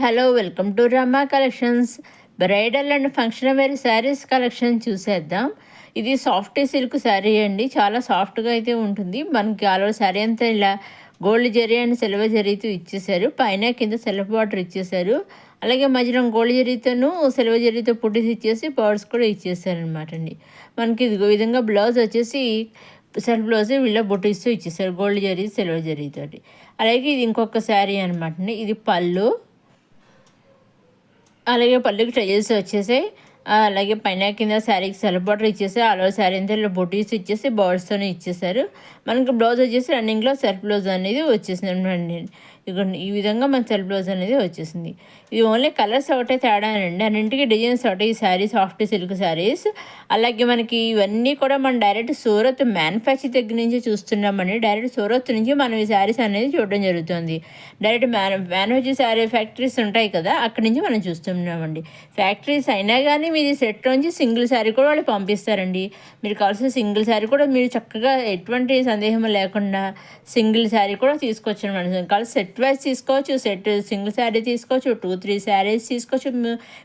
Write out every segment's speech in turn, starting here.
Hello welcome to Rama collections. Bridal and function wear saris collection చూసేద్దాం. ఇది soft silk sari అండి, చాలా సాఫ్ట్గా అయితే ఉంటుంది. మనకి ఆల్ ఓవర్ శారీ అంతా ఇలా గోల్డ్ జరీ అండ్ సిల్వర్ జరీతో ఇచ్చేసారు. పైన కింద సెల్ఫ్ బార్డర్ ఇచ్చేసారు. అలాగే మధ్యలో గోల్డ్ జరీతోనూ సిల్వర్ జరీతో పుట్టిసి ఇచ్చేసి పర్స్ కూడా ఇచ్చేసారనమాట అండి. మనకి ఇది విధంగా బ్లౌజ్ వచ్చేసి సెల్ఫ్ బ్లౌజ్ వీళ్ళ బొట్టిస్తూ ఇచ్చేసారు గోల్డ్ జరీ సిల్వర్ జరీతోటి. అలాగే ఇది ఇంకొక శారీ అనమాట అండి. ఇది పళ్ళు, అలాగే పళ్ళుకి ట్రయల్స్ వచ్చేసాయి. అలాగే పైన కింద శారీకి సెల్ఫ్ బార్డర్ ఇచ్చేసి ఆల్ ఓవర్ శారీ అంతా బొటీస్ ఇచ్చేసి బర్డ్స్తోనే ఇచ్చేసారు. మనకి బ్లౌజ్ వచ్చేసి రన్నింగ్లో సెల్ఫ్ బ్లౌజ్ అనేది వచ్చేసింది అండి. ఇదిగోండి ఈ విధంగా మన సెల్ఫ్ బ్లౌజ్ అనేది వచ్చేసింది. ఇది ఓన్లీ కలర్స్ ఒకటే తేడా అండి, అన్నింటికి డిజైన్స్ ఒకటే. ఈ శారీ సాఫ్ట్ సిల్క్ శారీస్. అలాగే మనకి ఇవన్నీ కూడా మనం డైరెక్ట్ సూరత్ మ్యానుఫ్యాక్చర్ దగ్గర నుంచి చూస్తున్నామండి. డైరెక్ట్ సూరత్ నుంచి మనం ఈ శారీస్ అనేది చూడడం జరుగుతుంది. డైరెక్ట్ మ్యానుఫ్యాక్చర్ శారీ ఫ్యాక్టరీస్ ఉంటాయి కదా, అక్కడి నుంచి మనం చూస్తున్నామండి. ఫ్యాక్టరీస్ అయినా కానీ మీది సెట్ నుంచి సింగిల్ శారీ కూడా వాళ్ళు పంపిస్తారండి. మీరు కావాల్సిన సింగిల్ శారీ కూడా మీరు చక్కగా ఎటువంటి సందేహం లేకుండా సింగిల్ శారీ కూడా తీసుకోవచ్చు అనమాట. కావాలి సెట్ వైజ్ తీసుకోవచ్చు, సెట్ సింగిల్ శారీ తీసుకోవచ్చు, 2-3 శారీస్ తీసుకోవచ్చు.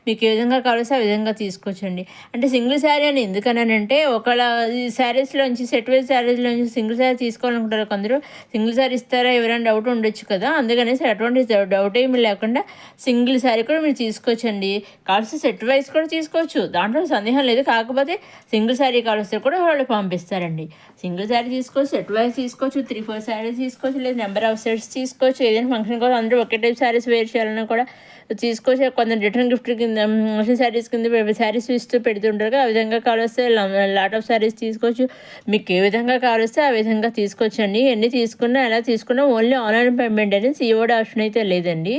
మీకు ఏ విధంగా కావాల్సి ఆ విధంగా తీసుకోవచ్చు అండి. అంటే సింగిల్ శారీ అని ఎందుకనంటే ఒకళ్ళ ఈ శారీస్లోంచి సెట్ వైజ్ శారీస్లోంచి సింగిల్ శారీ తీసుకోవాలనుకుంటారు కొందరు. సింగిల్ శారీ ఇస్తారా ఎవరైనా డౌట్ ఉండొచ్చు కదా, అందుకనేసి అటువంటి డౌట్ ఏమి లేకుండా సింగిల్ శారీ కూడా మీరు తీసుకోవచ్చండి. కావాల్సి సెట్ వైజ్ కూడా తీసుకోవచ్చు, దాంట్లో సందేహం లేదు. కాకపోతే సింగిల్ శారీ కావాల్సి కూడా వాళ్ళు పంపిస్తారండి. సింగిల్ శారీ తీసుకోవచ్చు, సెట్ వైజ్ తీసుకోవచ్చు, 3-4 శారీస్ తీసుకోవచ్చు, లేదా నెంబర్ ఆఫ్ సెట్స్ తీసుకోవచ్చు. ఏదైనా ఫంక్షన్ కూడా అందరూ ఒకే టైప్ శారీస్ వేర్ చేయాలన్నా కూడా తీసుకోవచ్చు. కొందరు రిటర్న్ గిఫ్ట్ కింద శారీస్ కింద శారీస్ ఇస్తూ పెడుతుంటారు కదా, ఆ విధంగా కావాల్స్తే లాట్ ఆఫ్ శారీస్ తీసుకోవచ్చు. మీకు ఏ విధంగా కావాల్స్తే ఆ విధంగా తీసుకోవచ్చండి. ఎన్ని తీసుకున్నా ఎలా తీసుకున్నా ఓన్లీ ఆన్లైన్ పేమెంట్ అనేది సిఓడి ఆప్షన్ అయితే లేదండి.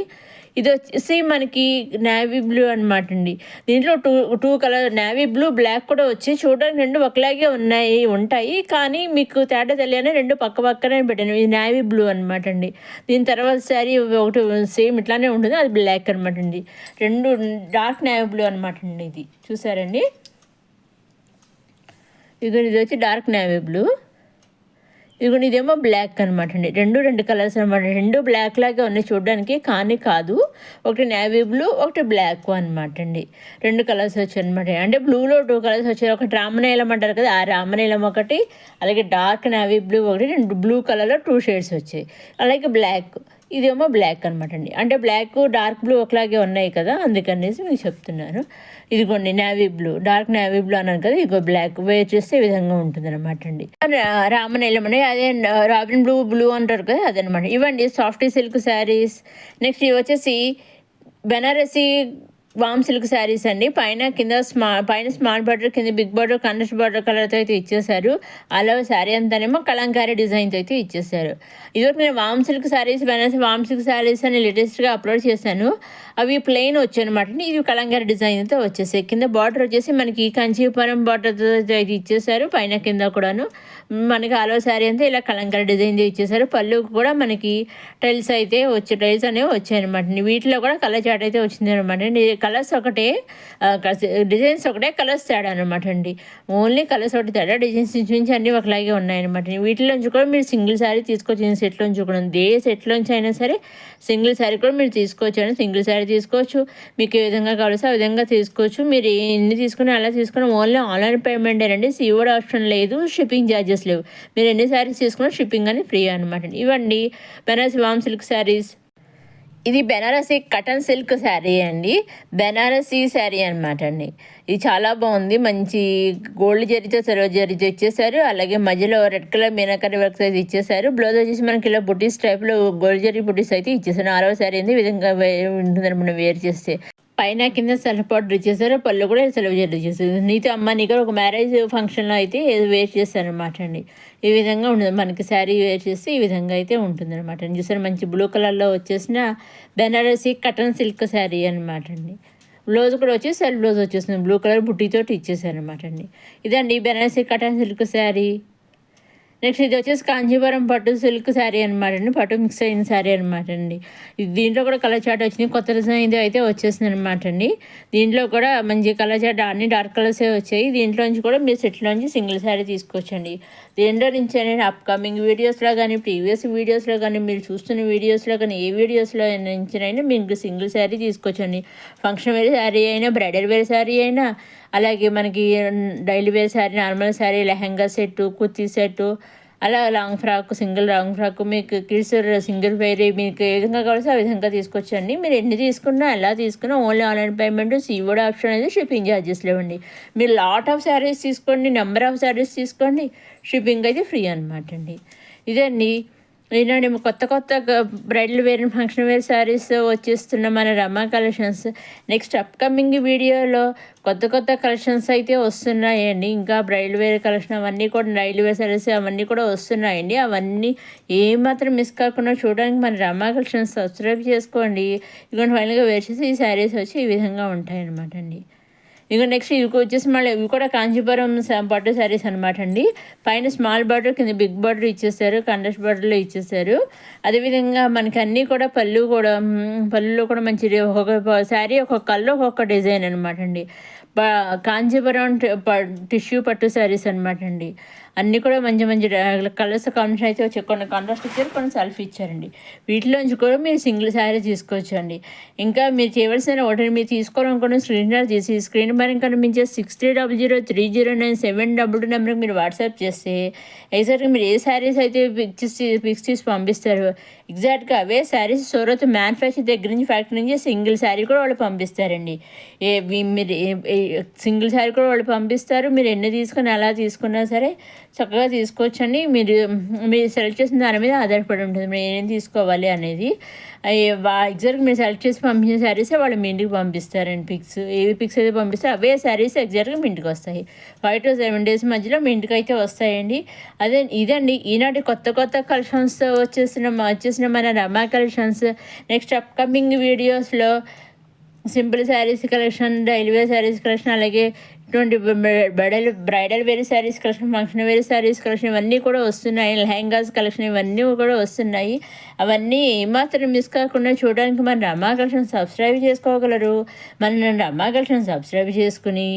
ఇది వచ్చేసి మనకి నేవీ బ్లూ అనమాట అండి. దీంట్లో two colour navy blue, black కూడా వచ్చి చూడడానికి రెండు ఒకలాగే ఉంటాయి. కానీ మీకు తేడా తెలియని రెండు పక్క పక్కనే పెట్టాను. ఇది నేవీ బ్లూ అనమాట అండి. దీని తర్వాత శారీ ఒకటి సేమ్ ఇట్లానే ఉంటుంది, అది బ్లాక్ అనమాట అండి. రెండు డార్క్ నేవీ బ్లూ అనమాట అండి. ఇది చూసారండి, ఇది వచ్చి డార్క్ నేవీ బ్లూ, ఇదిగోండి ఇదేమో బ్లాక్ అనమాట అండి. రెండు కలర్స్ అనమాట. రెండు బ్లాక్ లాగా ఉన్నాయి చూడడానికి, కానీ కాదు. ఒకటి నేవీ బ్లూ, ఒకటి బ్లాక్ అనమాట అండి. రెండు కలర్స్ వచ్చాయి అనమాట. అంటే బ్లూలో 2 కలర్స్ వచ్చాయి. ఒకటి రామనీలం అంటారు కదా, ఆ రామనీలం ఒకటి, అలాగే డార్క్ నేవీ బ్లూ ఒకటి, రెండు బ్లూ కలర్లో 2 షేడ్స్ వచ్చాయి. అలాగే బ్లాక్, ఇదేమో బ్లాక్ అనమాట అండి. అంటే బ్లాక్ డార్క్ బ్లూ ఒకలాగే ఉన్నాయి కదా, అందుకనేసి మీకు చెప్తున్నాను. ఇదిగోండి navy blue, dark navy blue అన్నాను కదా, ఇదిగో బ్లాక్ వేర్ చేస్తే ఈ విధంగా ఉంటుంది అనమాట అండి. రామనీలం అండి, అదే రాబిన్ బ్లూ అంటారు కదా, అదనమాట. ఇవ్వండి సాఫ్ట్ సిల్క్ శారీస్. నెక్స్ట్ ఇవి వచ్చేసి బెనారసీ వామ్ సిల్క్ శారీస్ అండి. కింద స్మాల్ బార్డర్, కింద బిగ్ బార్డర్, కండస్ బార్డర్ కలర్తో అయితే ఇచ్చేసారు. అలా శారీ అంతానేమో కలంకారీ డిజైన్తో అయితే ఇచ్చేసారు. ఇదివరకు నేను వామ్ సిల్క్ శారీస్, బెనారసీ వామ్ సిల్క్ శారీస్ అని లేటెస్ట్గా అప్లోడ్ చేశాను. అవి ప్లెయిన్ వచ్చాయి అనమాట. ఇది కలంకారీ డిజైన్తో వచ్చేసాయి. కింద బార్డర్ వచ్చేసి మనకి కంచీపురం బార్డర్తో అయితే ఇచ్చేసారు. కింద కూడాను మనకి ఆలో శారీ అంతా ఇలా కలంకారీ డిజైన్తో ఇచ్చేసారు. పళ్ళు కూడా మనకి టైల్స్ అనేవి వచ్చాయి అనమాట. వీటిలో కూడా కలర్ చాట్ అయితే వచ్చింది అనమాట. కలర్స్ ఒకటే, డిజైన్స్ ఒకటే, కలర్స్ తేడా అనమాట అండి. ఓన్లీ కలర్స్ ఒకటి తేడా, డిజైన్స్ నుంచి అన్నీ ఒకలాగే ఉన్నాయన్నమాట. వీటిలోంచి కూడా మీరు సింగిల్ శారీ తీసుకోవచ్చు. సెట్లోంచి కూడా ఏ సెట్లోంచి అయినా సరే సింగిల్ శారీ కూడా మీరు తీసుకోవచ్చు అండి. సింగిల్ శారీ తీసుకోవచ్చు, మీకు ఏ విధంగా కావాల్సి ఆ విధంగా తీసుకోవచ్చు. మీరు ఎన్ని తీసుకుని అలా తీసుకుని ఓన్లీ ఆన్లైన్ పేమెంట్ అండి, సిఓడి ఆప్షన్ లేదు, షిప్పింగ్ ఛార్జెస్ లేవు. మీరు ఎన్ని శారీస్ తీసుకున్నా షిప్పింగ్ అని ఫ్రీ అనమాట. ఇవ్వండి బెనారసీ వామ్ సిల్క్ శారీస్. ఇది బెనారసీ కటన్ సిల్క్ శారీ అండి, బెనారసీ శారీ అనమాట అండి. ఇది చాలా బాగుంది. మంచి గోల్డ్ జరీతో సిల్వర్ జరీతో ఇచ్చేసారు. అలాగే మధ్యలో రెడ్ కలర్ మీనాకరీ వర్క్స్ అయితే ఇచ్చేసారు. బ్లౌజ్ వచ్చేసి మనకి ఇలా బుటీస్ టైప్లో గోల్డ్ జరీ బుటీస్ అయితే ఇచ్చేసారు. 6వ శారీ అనేది ఈ విధంగా ఉంటుందని మనం వేర్ చేస్తే. కింద సెల్ఫ్ బార్డర్ ఇచ్చేసారు. పళ్ళు కూడా సిల్వర్ జరీ ఇచ్చేసారు. నీతో అమ్మ నీకు ఒక మ్యారేజ్ ఫంక్షన్లో అయితే వేర్ చేస్తారనమాట అండి. ఈ విధంగా ఉంటుంది మనకి శారీ వేర్ చేస్తే ఈ విధంగా అయితే ఉంటుందన్నమాట. చూసారు మంచి బ్లూ కలర్లో వచ్చేసిన బెనారసీ కటన్ సిల్క్ శారీ అనమాట అండి. బ్లౌజ్ కూడా వచ్చి సెల్ఫ్ బ్లౌజ్ వచ్చేస్తుంది, బ్లూ కలర్ బుట్టితోటి ఇచ్చేసారనమాట అండి. ఇదండి బెనారసీ కటన్ సిల్క్ శారీ. నెక్స్ట్ ఇది వచ్చేసి కాంజీవరం పట్టు సిల్క్ శారీ అనమాట అండి, పట్టు మిక్స్ అయిన శారీ అనమాట అండి. దీంట్లో కూడా కలర్ చాట్ వచ్చింది, కొత్త డిజైన్ ఇది అయితే వచ్చేసింది అనమాట అండి. దీంట్లో కూడా మంచి కలర్ చాట్ అన్ని డార్క్ కలర్సే వచ్చాయి. దీంట్లోంచి కూడా మీరు సెట్లోంచి సింగిల్ శారీ తీసుకోవచ్చండి. దీంట్లో నుంచి నేను అప్కమింగ్ వీడియోస్లో కానీ ప్రీవియస్ వీడియోస్లో కానీ మీరు చూస్తున్న వీడియోస్లో కానీ ఏ వీడియోస్లో నుంచినైనా మీకు సింగిల్ శారీ తీసుకోవచ్చండి. ఫంక్షన్ వేర్ శారీ అయినా, బ్రైడల్ వేర్ శారీ అయినా, అలాగే మనకి daily wear saree, normal saree, lehenga set, kurti set, అలా long frock, single long frock, మీకు కిడ్స్ సింగిల్ వేర్ మీకు ఏ విధంగా కావాల్సి ఆ విధంగా తీసుకొచ్చండి. మీరు ఎన్ని తీసుకున్నా ఎలా తీసుకున్నా only online payment, COD option అనేది, షిప్పింగ్ ఛార్జెస్ లేవండి. మీరు లాట్ ఆఫ్ శారీస్ తీసుకోండి, నెంబర్ ఆఫ్ శారీస్ తీసుకోండి, షిప్పింగ్ అయితే ఫ్రీ అనమాట అండి. ఇదండి ఈనాడు కొత్త bridal wear, function wear sarees వచ్చేస్తున్న మన రమా కలెక్షన్స్. నెక్స్ట్ అప్కమింగ్ వీడియోలో కొత్త కలెక్షన్స్ అయితే వస్తున్నాయండి. ఇంకా బ్రైడల్ వేర్ కలెక్షన్ అవన్నీ కూడా, బ్రైడల్ వేర్ శారీస్ అవన్నీ కూడా వస్తున్నాయండి. అవన్నీ ఏమాత్రం మిస్ కాకుండా చూడడానికి మన రమా కలెక్షన్స్ సబ్స్క్రైబ్ చేసుకోండి. ఇక ఫైనల్గా వేర్ చేసి ఈ శారీస్ వచ్చి ఈ విధంగా ఉంటాయన్నమాట అండి. ఇక నెక్స్ట్ ఇవి వచ్చేసి మళ్ళీ ఇవి కూడా కాంచీపురం పట్టు శారీస్ అనమాట అండి. పైన స్మాల్ బార్డర్, కింద బిగ్ బార్డర్ ఇచ్చేసారు, కండస్ బార్డర్లో ఇచ్చేసారు. అదేవిధంగా మనకి అన్నీ కూడా పళ్ళులో కూడా మంచి ఒక శారీ ఒక్కొక్క కళ్ళు ఒక్కొక్క డిజైన్ అనమాట అండి. కాంచీపురం టిష్యూ పట్టు శారీస్ అనమాట అండి. అన్నీ కూడా మంచి కలర్స్ కాంబినేషన్ అయితే వచ్చి కొన్ని కాంట్రాస్ట్ ఇచ్చారు, కొన్ని సెల్ఫ్ ఇచ్చారండి. వీటిలోంచి కూడా మీరు సింగిల్ శారీ తీసుకోవచ్చు అండి. ఇంకా మీరు చేయవలసిన ఒకటి మీరు తీసుకోవాలనుకున్న స్క్రీన్ షాట్ తీసి స్క్రీన్ పైన కనిపించే 6300309722 నెంబర్కి మీరు వాట్సాప్ చేస్తే ఎగ్జాక్ట్గా మీరు ఏ శారీస్ అయితే పిక్స్ తీసి పంపిస్తారు, ఎగ్జాక్ట్గా అవే శారీస్ సూరత్ మ్యానుఫ్యాక్చర్ దగ్గర నుంచి, ఫ్యాక్టరీ నుంచి సింగిల్ శారీ కూడా వాళ్ళు పంపిస్తారండి. మీరు సింగిల్ శారీ కూడా వాళ్ళు పంపిస్తారు. మీరు ఎన్ని తీసుకుని ఎలా తీసుకున్నా సరే చక్కగా తీసుకోవచ్చండి. మీరు సెలెక్ట్ చేసిన దాని మీద ఆధారపడి ఉంటుంది మీరు ఏం తీసుకోవాలి అనేది. ఎగ్జాక్ట్గా మీరు సెలెక్ట్ చేసి పంపించిన శారీసే వాళ్ళు మీ ఇంటికి పంపిస్తారండి. ఏవి పిక్స్ అయితే పంపిస్తారో అవే శారీస్ ఎగ్జాక్ట్గా మీ ఇంటికి వస్తాయి. 5 to 7 days మధ్యలో మీ ఇంటికి అయితే వస్తాయండి. ఇదండి ఈనాటి కొత్త కలెక్షన్స్తో వచ్చేసిన మన రమా కలెక్షన్స్. నెక్స్ట్ అప్కమింగ్ వీడియోస్లో simple saris collection, daily wear saris collection, అలాగే ఇటువంటి bridal wear saris collection, function wear saris collection ఇవన్నీ కూడా వస్తున్నాయి. లెహంగాస్ కలెక్షన్ ఇవన్నీ కూడా వస్తున్నాయి. అవన్నీ ఏమాత్రం మిస్ కాకుండా చూడడానికి మన రమా కలెక్షన్ సబ్స్క్రైబ్ చేసుకోగలరు. మన రమా కలెక్షన్ సబ్స్క్రైబ్ చేసుకుని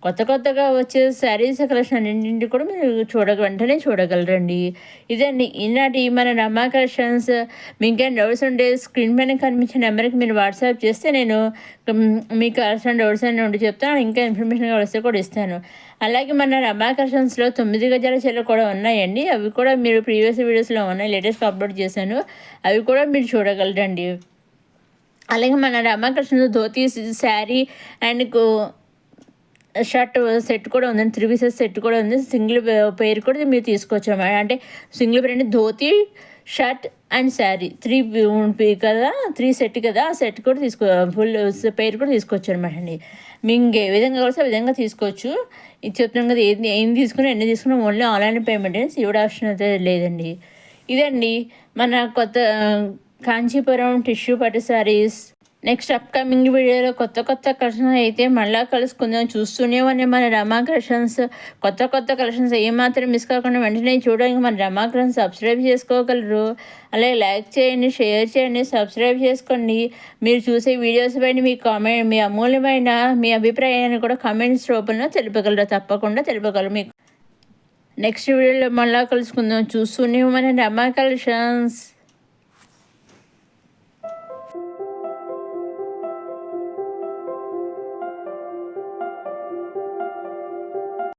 కొత్తగా వచ్చే శారీస్ కలెక్షన్ అన్నింటినీ కూడా మీరు వెంటనే చూడగలరండి. ఇదండి ఈనాటి మన రమా కలెక్షన్స్. మీకేం డౌట్స్ ఉంటే స్క్రీన్ పైన కనిపించే నెంబర్కి మీరు వాట్సాప్ చేస్తే నేను మీకు కావాల్సిన డౌట్స్ అన్నీ ఉండి చెప్తాను. ఇంకా ఇన్ఫర్మేషన్ కావలిస్తే కూడా ఇస్తాను. అలాగే మన రమా కలెక్షన్స్లో 9 గజాల చీరలు కూడా ఉన్నాయండి. అవి కూడా మీరు ప్రీవియస్ వీడియోస్లో ఉన్నాయి, లేటెస్ట్గా అప్లోడ్ చేశాను, అవి కూడా మీరు చూడగలరండి. అలాగే మన రమా కలెక్షన్లో dhoti sari and shirt set కూడా ఉందండి, 3 పీసెస్ సెట్ కూడా ఉంది. సింగిల్ పేరు కూడా మీరు తీసుకోవచ్చు అన్నమాట. అంటే సింగిల్ పేరు అంటే ధోతీ, షర్ట్ అండ్ శారీ 3 కదా, 3 సెట్ కదా, ఆ సెట్ కూడా ఫుల్ పేరు కూడా తీసుకోవచ్చు అనమాట అండి. మీకు ఏ విధంగా కావాల్సి ఆ విధంగా తీసుకోవచ్చు. ఇది చెప్తున్నాం కదా, ఏం తీసుకున్నా ఎన్ని తీసుకున్నా only online payment, Seawood option అయితే లేదండి. ఇదండి మన కాంచీపురం టిష్యూ పట్టు శారీస్. నెక్స్ట్ అప్కమింగ్ వీడియోలో కొత్త కలెక్షన్ అయితే మళ్ళీ కలుసుకుందాం. చూస్తూనే ఉన్నాయి మన రమా కలెక్షన్స్. కొత్త కలెక్షన్స్ ఏమాత్రం మిస్ కాకుండా వెంటనే చూడడానికి మన రమా కలెక్షన్స్ సబ్స్క్రైబ్ చేసుకోగలరు. అలాగే లైక్ చేయండి, షేర్ చేయండి, సబ్స్క్రైబ్ చేసుకోండి. మీరు చూసే వీడియోస్ పైన మీ అమూల్యమైన మీ అభిప్రాయాన్ని కూడా కామెంట్స్ రూపంలో తెలుపగలరు, తప్పకుండా తెలుపగలరు. మీకు నెక్స్ట్ వీడియోలో మళ్ళీ కలుసుకుందాం. చూస్తూనే మన రమా కలెక్షన్స్.